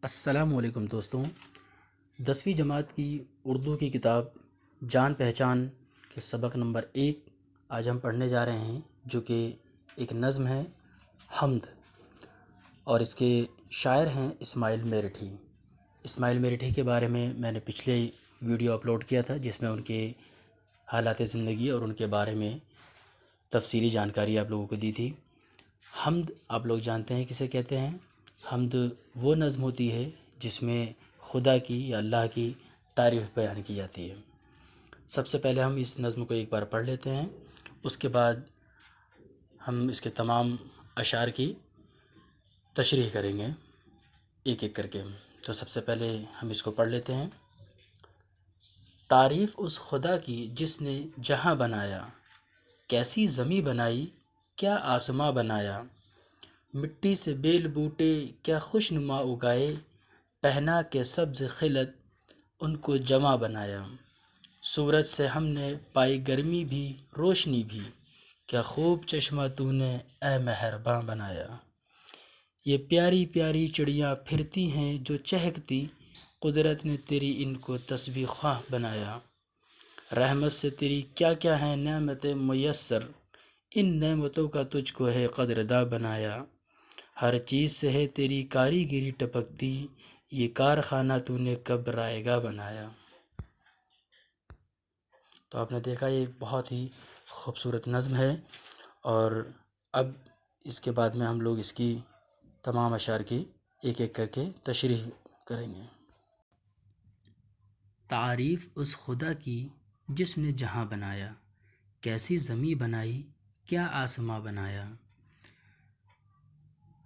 السلام علیکم دوستوں، 10ویں جماعت کی اردو کی کتاب جان پہچان کے سبق نمبر 1 آج ہم پڑھنے جا رہے ہیں، جو کہ ایک نظم ہے حمد، اور اس کے شاعر ہیں اسماعیل میرٹھی۔ اسماعیل میرٹھی کے بارے میں نے پچھلے ویڈیو اپلوڈ کیا تھا، جس میں ان کے حالات زندگی اور ان کے بارے میں تفصیلی جانکاری آپ لوگوں کو دی تھی۔ حمد آپ لوگ جانتے ہیں کسے کہتے ہیں۔ حمد وہ نظم ہوتی ہے جس میں خدا کی یا اللہ کی تعریف بیان کی جاتی ہے۔ سب سے پہلے ہم اس نظم کو ایک بار پڑھ لیتے ہیں، اس کے بعد ہم اس کے تمام اشعار کی تشریح کریں گے ایک ایک کر کے۔ تو سب سے پہلے ہم اس کو پڑھ لیتے ہیں۔ تعریف اس خدا کی جس نے جہاں بنایا، کیسی زمیں بنائی کیا آسماں بنایا، مٹی سے بیل بوٹے کیا خوش نما اگائے، پہنا کے سبز خلت ان کو جواں بنایا، سورج سے ہم نے پائی گرمی بھی روشنی بھی، کیا خوب چشمہ تو نے اے مہرباں بنایا، یہ پیاری پیاری چڑیاں پھرتی ہیں جو چہکتی، قدرت نے تیری ان کو تسبیح خواں بنایا، رحمت سے تیری کیا کیا ہیں نعمتیں میسر، ان نعمتوں کا تجھ کو ہے قدرداں بنایا، ہر چیز سے ہے تیری کاریگری ٹپکتی، یہ کارخانہ تو نے کب رائے گاں بنایا۔ تو آپ نے دیکھا یہ بہت ہی خوبصورت نظم ہے، اور اب اس کے بعد میں ہم لوگ اس کی تمام اشعار کی ایک ایک کر کے تشریح کریں گے۔ تعریف اس خدا کی جس نے جہاں بنایا، کیسی زمیں بنائی کیا آسماں بنایا۔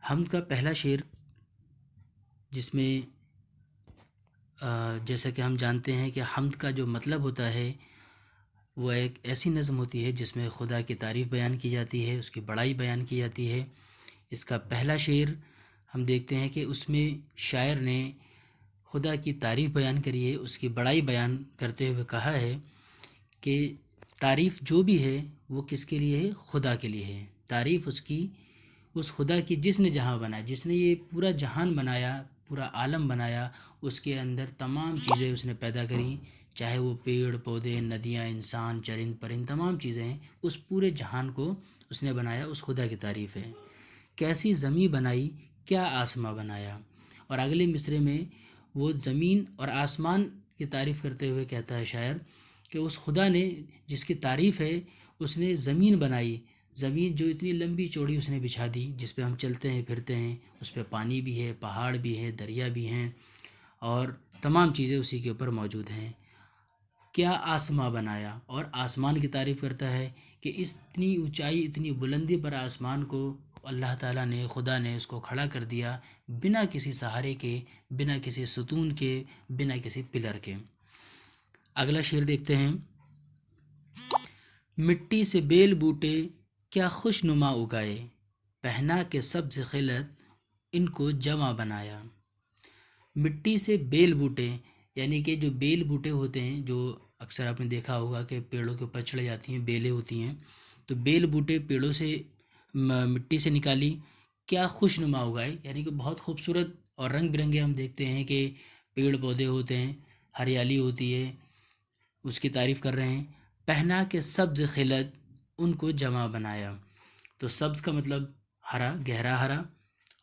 حمد کا پہلا شعر، جس میں جیسا کہ ہم جانتے ہیں کہ حمد کا جو مطلب ہوتا ہے وہ ایک ایسی نظم ہوتی ہے جس میں خدا کی تعریف بیان کی جاتی ہے، اس کی بڑائی بیان کی جاتی ہے۔ اس کا پہلا شعر ہم دیکھتے ہیں کہ اس میں شاعر نے خدا کی تعریف بیان کری ہے، اس کی بڑائی بیان کرتے ہوئے کہا ہے کہ تعریف جو بھی ہے وہ کس کے لیے ہے؟ خدا کے لیے ہے۔ تعریف اس خدا کی جس نے جہاں بنایا، جس نے یہ پورا جہان بنایا، پورا عالم بنایا، اس کے اندر تمام چیزیں اس نے پیدا کری، چاہے وہ پیڑ پودے، ندیاں، انسان، چرند پرند، تمام چیزیں ہیں، اس پورے جہان کو اس نے بنایا، اس خدا کی تعریف ہے۔ کیسی زمیں بنائی کیا آسماں بنایا، اور اگلے مصرعے میں وہ زمین اور آسمان کی تعریف کرتے ہوئے کہتا ہے شاعر کہ اس خدا نے جس کی تعریف ہے، اس نے زمین بنائی، زمین جو اتنی لمبی چوڑی اس نے بچھا دی، جس پہ ہم چلتے ہیں پھرتے ہیں، اس پہ پانی بھی ہے، پہاڑ بھی ہے، دریا بھی ہیں، اور تمام چیزیں اسی کے اوپر موجود ہیں۔ کیا آسماں بنایا، اور آسمان کی تعریف کرتا ہے کہ اتنی اونچائی، اتنی بلندی پر آسمان کو اللہ تعالیٰ نے، خدا نے اس کو کھڑا کر دیا، بنا کسی سہارے کے، بنا کسی ستون کے، بنا کسی پلر کے۔ اگلا شعر دیکھتے ہیں۔ مٹی سے بیل بوٹے کیا خوش نما اگائے، پہنا کے سبز خلت ان کو جواں بنایا۔ مٹی سے بیل بوٹے، یعنی کہ جو بیل بوٹے ہوتے ہیں، جو اکثر آپ نے دیکھا ہوگا کہ پیڑوں کے اوپر چڑھ جاتی ہیں، بیلیں ہوتی ہیں، تو بیل بوٹے پیڑوں سے مٹی سے نکالی، کیا خوش نما اگائے، یعنی کہ بہت خوبصورت اور رنگ برنگے ہم دیکھتے ہیں کہ پیڑ پودے ہوتے ہیں، ہریالی ہوتی ہے، اس کی تعریف کر رہے ہیں۔ پہنا کے سبز خلت ان کو جواں بنایا، تو سبز کا مطلب ہرا، گہرا ہرا،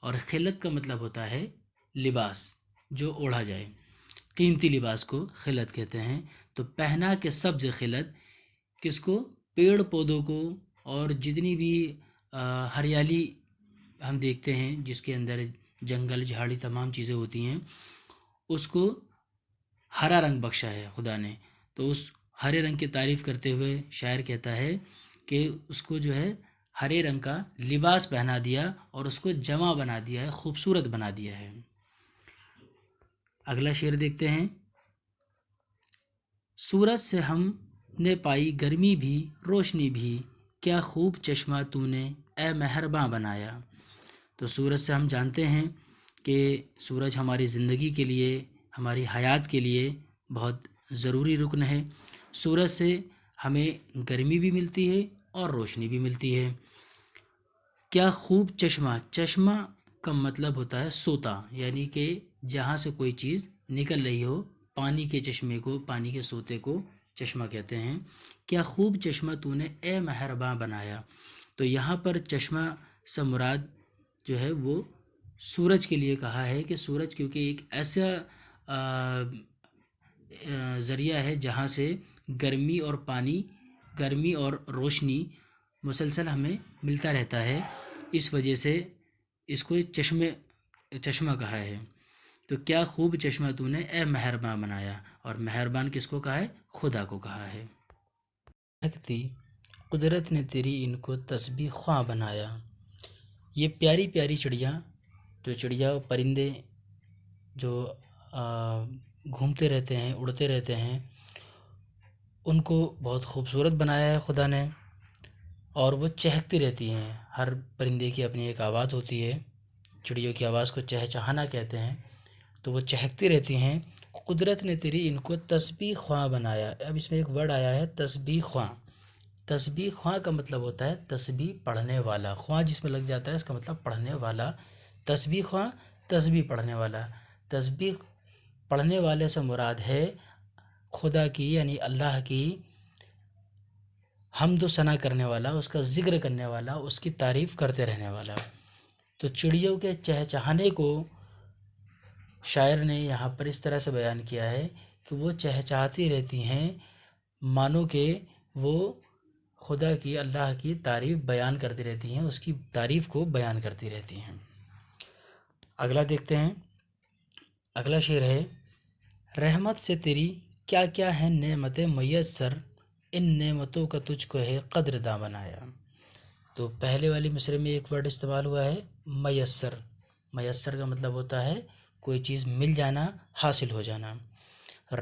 اور خلت کا مطلب ہوتا ہے لباس جو اوڑھا جائے، قیمتی لباس کو خلت کہتے ہیں۔ تو پہنا کے سبز خلت کس کو؟ پیڑ پودوں کو، اور جتنی بھی ہریالی ہم دیکھتے ہیں جس کے اندر جنگل جھاڑی تمام چیزیں ہوتی ہیں، اس کو ہرا رنگ بخشا ہے خدا نے۔ تو اس ہرے رنگ کی تعریف کرتے ہوئے شاعر کہتا ہے کہ اس کو جو ہے ہرے رنگ کا لباس پہنا دیا، اور اس کو جواں بنا دیا ہے، خوبصورت بنا دیا ہے۔ اگلا شعر دیکھتے ہیں۔ سورج سے ہم نے پائی گرمی بھی روشنی بھی، کیا خوب چشمہ تو نے اے مہرباں بنایا۔ تو سورج سے ہم جانتے ہیں کہ سورج ہماری زندگی کے لیے، ہماری حیات کے لیے بہت ضروری رکن ہے۔ سورج سے ہمیں گرمی بھی ملتی ہے اور روشنی بھی ملتی ہے۔ کیا خوب چشمہ، چشمہ کا مطلب ہوتا ہے سوتا، یعنی کہ جہاں سے کوئی چیز نکل رہی ہو، پانی کے چشمے کو، پانی کے سوتے کو چشمہ کہتے ہیں۔ کیا خوب چشمہ تو نے اے مہرباں بنایا۔ تو یہاں پر چشمہ سے مراد جو ہے وہ سورج کے لیے کہا ہے کہ سورج کیونکہ ایک ایسا ذریعہ ہے جہاں سے گرمی اور پانی، گرمی اور روشنی مسلسل ہمیں ملتا رہتا ہے، اس وجہ سے اس کو چشمہ کہا ہے۔ تو کیا خوب چشمہ تو نے اے مہربان بنایا، اور مہربان کس کو کہا ہے؟ خدا کو کہا ہے۔ مہکتی قدرت نے تیری ان کو تسبیح خواں بنایا۔ یہ پیاری پیاری چڑیا پرندے جو گھومتے رہتے ہیں، اڑتے رہتے ہیں، ان کو بہت خوبصورت بنایا ہے خدا نے، اور وہ چہکتی رہتی ہیں۔ ہر پرندے کی اپنی ایک آواز ہوتی ہے، چڑیوں کی آواز کو چہچہانا کہتے ہیں، تو وہ چہکتی رہتی ہیں۔ قدرت نے تیری ان کو تسبیح خواں بنایا۔ اب اس میں ایک ورڈ آیا ہے تسبیح خواں۔ تسبیح خواں کا مطلب ہوتا ہے تسبیح پڑھنے والا، خواں جس میں لگ جاتا ہے اس کا مطلب پڑھنے والا۔ تسبیح خواں، تسبیح پڑھنے والا۔ تسبیح پڑھنے والے سے مراد ہے خدا کی، یعنی اللہ کی حمد و ثنا کرنے والا، اس کا ذکر کرنے والا، اس کی تعریف کرتے رہنے والا۔ تو چڑیوں کے چہچہانے کو شاعر نے یہاں پر اس طرح سے بیان کیا ہے کہ وہ چہچہاتی رہتی ہیں، مانو کہ وہ خدا کی، اللہ کی تعریف بیان کرتی رہتی ہیں، اس کی تعریف کو بیان کرتی رہتی ہیں۔ اگلا دیکھتے ہیں، اگلا شعر ہے، رحمت سے تیری کیا کیا ہے نعمت میسر، ان نعمتوں کا تجھ کو ہے قدرداں بنایا۔ تو پہلے والی مصرے میں ایک ورڈ استعمال ہوا ہے میسر۔ میسر کا مطلب ہوتا ہے کوئی چیز مل جانا، حاصل ہو جانا۔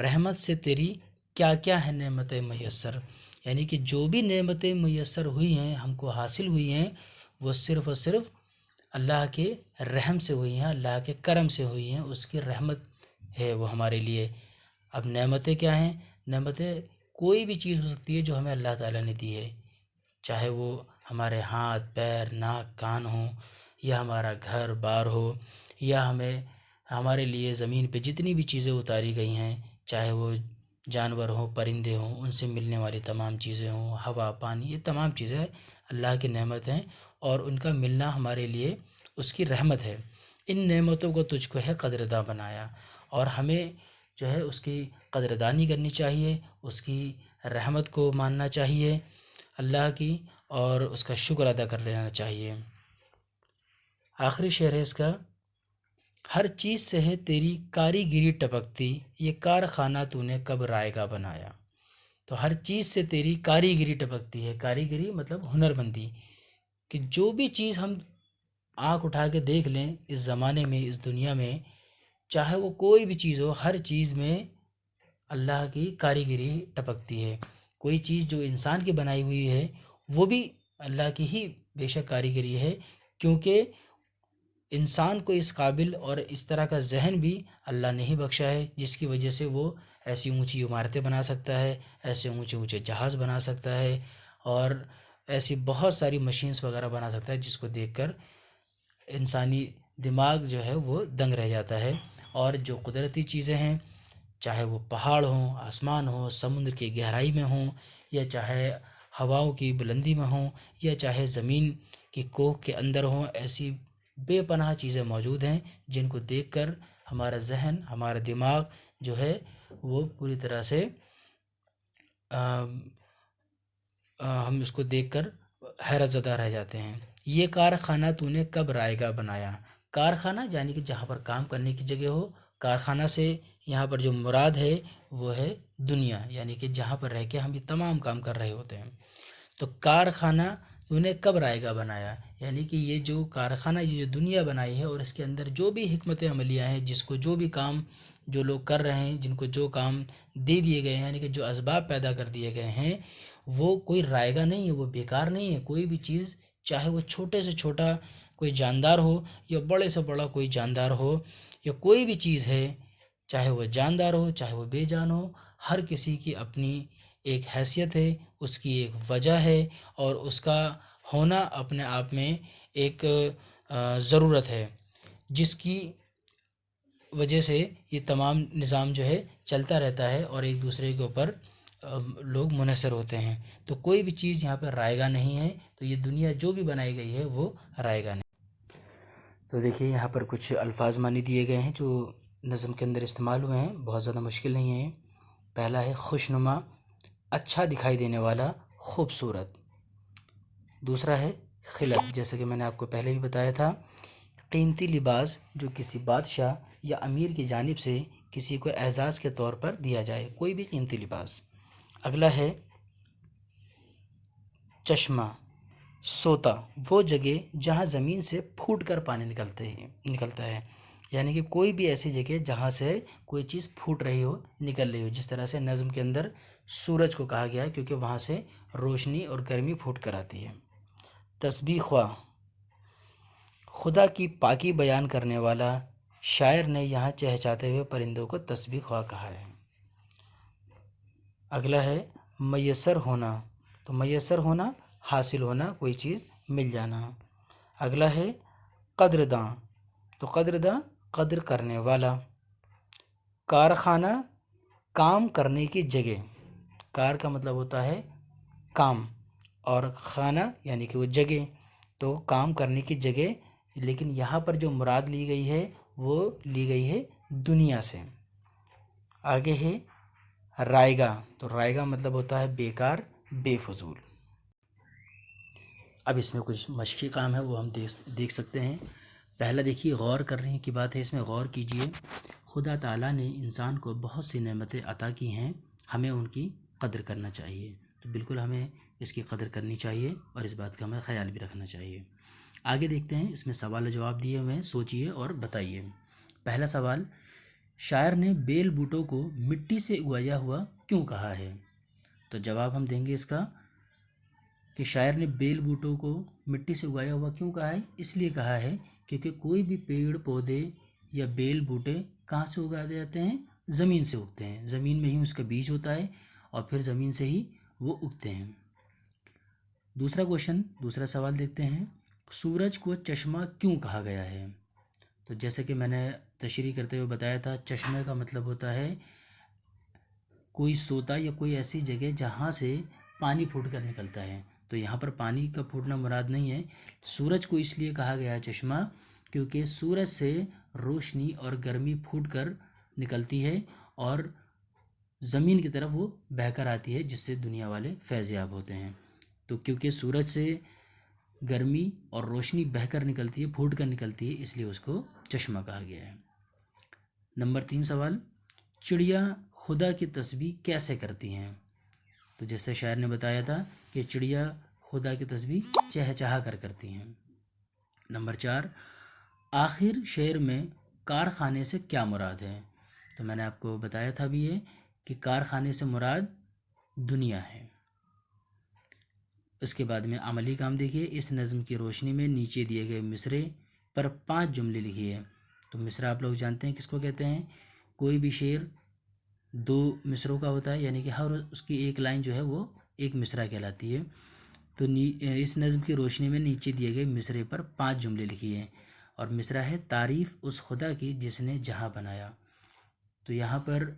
رحمت سے تیری کیا کیا ہے نعمت میسر، یعنی کہ جو بھی نعمتیں میسر ہوئی ہیں، ہم کو حاصل ہوئی ہیں، وہ صرف اور صرف اللہ کے رحم سے ہوئی ہیں، اللہ کے کرم سے ہوئی ہیں، اس کی رحمت ہے وہ ہمارے لیے۔ اب نعمتیں کیا ہیں؟ نعمتیں کوئی بھی چیز ہو سکتی ہے جو ہمیں اللہ تعالیٰ نے دی ہے، چاہے وہ ہمارے ہاتھ، پیر، ناک، کان ہوں، یا ہمارا گھر بار ہو، یا ہمارے لیے زمین پہ جتنی بھی چیزیں اتاری گئی ہیں، چاہے وہ جانور ہوں، پرندے ہوں، ان سے ملنے والی تمام چیزیں ہوں، ہوا، پانی، یہ تمام چیزیں اللہ کی نعمت ہیں، اور ان کا ملنا ہمارے لیے اس کی رحمت ہے۔ ان نعمتوں کو تجھ کو ہے قدرداں بنایا، اور ہمیں جو ہے اس کی قدردانی کرنی چاہیے، اس کی رحمت کو ماننا چاہیے اللہ کی، اور اس کا شکر ادا کر لینا چاہیے۔ آخری شعر ہے اس کا، ہر چیز سے ہے تیری کاریگری ٹپکتی، یہ کارخانہ تو نے کب رائے گا بنایا۔ تو ہر چیز سے تیری کاریگری ٹپکتی ہے، کاریگری مطلب ہنر مندی، کہ جو بھی چیز ہم آنکھ اٹھا کے دیکھ لیں اس زمانے میں، اس دنیا میں، چاہے وہ کوئی بھی چیز ہو، ہر چیز میں اللہ کی کاریگری ٹپکتی ہے۔ کوئی چیز جو انسان کی بنائی ہوئی ہے وہ بھی اللہ کی ہی بے شک کاریگری ہے، کیونکہ انسان کو اس قابل اور اس طرح کا ذہن بھی اللہ نے ہی بخشا ہے، جس کی وجہ سے وہ ایسی اونچی عمارتیں بنا سکتا ہے، ایسے اونچے اونچے جہاز بنا سکتا ہے، اور ایسی بہت ساری مشینز وغیرہ بنا سکتا ہے جس کو دیکھ کر انسانی دماغ جو ہے وہ دنگ رہ جاتا ہے۔ اور جو قدرتی چیزیں ہیں، چاہے وہ پہاڑ ہوں، آسمان ہوں، سمندر کی گہرائی میں ہوں، یا چاہے ہواؤں کی بلندی میں ہوں، یا چاہے زمین کی کوکھ کے اندر ہوں، ایسی بے پناہ چیزیں موجود ہیں جن کو دیکھ کر ہمارا ذہن، ہمارا دماغ جو ہے وہ پوری طرح سے ہم اس کو دیکھ کر حیرت زدہ رہ جاتے ہیں۔ یہ کارخانہ تو نے کب رائے گا بنایا۔ کارخانہ یعنی کہ جہاں پر کام کرنے کی جگہ ہو، کارخانہ سے یہاں پر جو مراد ہے وہ ہے دنیا، یعنی کہ جہاں پر رہ کے ہم یہ تمام کام کر رہے ہوتے ہیں۔ تو کارخانہ تو نے کب رائے گا بنایا، یعنی کہ یہ جو کارخانہ، یہ جو دنیا بنائی ہے، اور اس کے اندر جو بھی حکمت عملیاں ہیں، جس کو جو بھی کام جو لوگ کر رہے ہیں، جن کو جو کام دے دیے گئے ہیں، یعنی کہ جو اسباب پیدا کر دیے گئے ہیں، وہ کوئی رائے گا نہیں ہے، وہ بیکار نہیں ہے۔ کوئی بھی چیز، چاہے وہ چھوٹے سے چھوٹا کوئی جاندار ہو، یا بڑے سے بڑا کوئی جاندار ہو، یا کوئی بھی چیز ہے، چاہے وہ جاندار ہو، چاہے وہ بے جان ہو، ہر کسی کی اپنی ایک حیثیت ہے، اس کی ایک وجہ ہے، اور اس کا ہونا اپنے آپ میں ایک ضرورت ہے، جس کی وجہ سے یہ تمام نظام جو ہے چلتا رہتا ہے اور ایک دوسرے کے اوپر لوگ منحصر ہوتے ہیں۔ تو کوئی بھی چیز یہاں پہ رائے گاہ نہیں ہے، تو یہ دنیا جو بھی بنائی گئی ہے وہ رائے گاہ نہیں۔ تو دیکھیے یہاں پر کچھ الفاظ معنی دیے گئے ہیں جو نظم کے اندر استعمال ہوئے ہیں، بہت زیادہ مشکل نہیں ہیں۔ پہلا ہے خوشنما، اچھا دکھائی دینے والا، خوبصورت۔ دوسرا ہے خلعت، جیسا کہ میں نے آپ کو پہلے بھی بتایا تھا، قیمتی لباس جو کسی بادشاہ یا امیر کی جانب سے کسی کو اعزاز کے طور پر دیا جائے، کوئی بھی قیمتی لباس۔ اگلا ہے چشمہ، سوتا، وہ جگہ جہاں زمین سے پھوٹ کر پانی نکلتا ہے، یعنی کہ کوئی بھی ایسی جگہ جہاں سے کوئی چیز پھوٹ رہی ہو، نکل رہی ہو، جس طرح سے نظم کے اندر سورج کو کہا گیا ہے کیونکہ وہاں سے روشنی اور گرمی پھوٹ کر آتی ہے۔ تسبیح خواہ، خدا کی پاکی بیان کرنے والا، شاعر نے یہاں چہچاتے ہوئے پرندوں کو تسبیح خواہ کہا ہے۔ اگلا ہے میسر ہونا، تو میسر ہونا حاصل ہونا، کوئی چیز مل جانا۔ اگلا ہے قدرداں، تو قدرداں قدر کرنے والا۔ کارخانہ، کام کرنے کی جگہ، کار کا مطلب ہوتا ہے کام اور خانہ یعنی کہ وہ جگہ، تو کام کرنے کی جگہ، لیکن یہاں پر جو مراد لی گئی ہے وہ لی گئی ہے دنیا سے۔ آگے ہے رائے گاہ، تو رائے گاہ مطلب ہوتا ہے بیکار، بے فضول۔ اب اس میں کچھ مشقی کام ہے وہ ہم دیکھ سکتے ہیں۔ پہلا دیکھیے غور کرنے کی بات ہے، اس میں غور کیجئے۔ خدا تعالیٰ نے انسان کو بہت سی نعمتیں عطا کی ہیں، ہمیں ان کی قدر کرنا چاہیے، تو بالکل ہمیں اس کی قدر کرنی چاہیے اور اس بات کا ہمیں خیال بھی رکھنا چاہیے۔ آگے دیکھتے ہیں، اس میں سوال و جواب دیے ہوئے ہیں، سوچئے اور بتائیے۔ پہلا سوال، شاعر نے بیل بوٹوں کو مٹی سے اگایا ہوا کیوں کہا ہے؟ تو جواب ہم دیں گے اس کا کہ شاعر نے بیل بوٹوں کو مٹی سے اگایا ہوا کیوں کہا ہے؟ اس لیے کہا ہے کیونکہ کوئی بھی پیڑ پودے یا بیل بوٹے کہاں سے اگائے جاتے ہیں؟ زمین سے اگتے ہیں، زمین میں ہی اس کا بیج ہوتا ہے اور پھر زمین سے ہی وہ اگتے ہیں۔ دوسرا سوال دیکھتے ہیں، سورج کو چشمہ کیوں کہا گیا ہے؟ تو جیسے کہ میں نے تشریح کرتے ہوئے بتایا تھا، چشمے کا مطلب ہوتا ہے کوئی سوتا یا کوئی ایسی جگہ جہاں سے پانی پھوٹ کر نکلتا ہے، تو یہاں پر پانی کا پھوٹنا مراد نہیں ہے۔ سورج کو اس لیے کہا گیا ہے چشمہ کیونکہ سورج سے روشنی اور گرمی پھوٹ کر نکلتی ہے اور زمین کی طرف وہ بہہ کر آتی ہے، جس سے دنیا والے فیض یاب ہوتے ہیں۔ تو کیونکہ سورج سے گرمی اور روشنی بہہ کر نکلتی ہے، پھوٹ کر نکلتی ہے، اس لیے اس کو چشمہ کہا گیا ہے۔ نمبر 3 سوال، چڑیا خدا کی تسبیح کیسے کرتی ہیں؟ تو جیسے شاعر نے بتایا تھا کہ چڑیا خدا کی تسبیح چہچہا کر کرتی ہیں۔ نمبر 4، آخر شعر میں کارخانے سے کیا مراد ہے؟ تو میں نے آپ کو بتایا تھا بھی یہ کہ کارخانے سے مراد دنیا ہے۔ اس کے بعد میں عملی کام دیکھیے، اس نظم کی روشنی میں نیچے دیے گئے مصرعے پر 5 جملے لکھیے۔ تو مصرعہ آپ لوگ جانتے ہیں کس کو کہتے ہیں؟ کوئی بھی شعر 2 مصرعوں کا ہوتا ہے، یعنی کہ ہر اس کی ایک لائن جو ہے وہ ایک مصرعہ کہلاتی ہے۔ تو اس نظم کی روشنی میں نیچے دیے گئے مصرعے پر 5 جملے لکھیے، اور مصرعہ ہے تعریف اس خدا کی جس نے جہاں بنایا۔ تو یہاں پر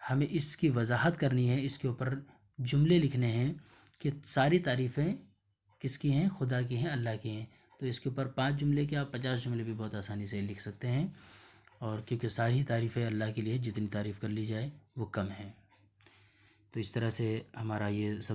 ہمیں اس کی وضاحت کرنی ہے، اس کے اوپر جملے لکھنے ہیں کہ ساری تعریفیں کس کی ہیں؟ خدا کی ہیں، اللہ کی ہیں۔ تو اس کے اوپر 5 جملے کے آپ 50 جملے بھی بہت آسانی سے لکھ سکتے ہیں، اور کیونکہ ساری تعریفیں اللہ کے لیے، جتنی تعریف کر لی جائے وہ کم ہیں۔ تو اس طرح سے ہمارا یہ سب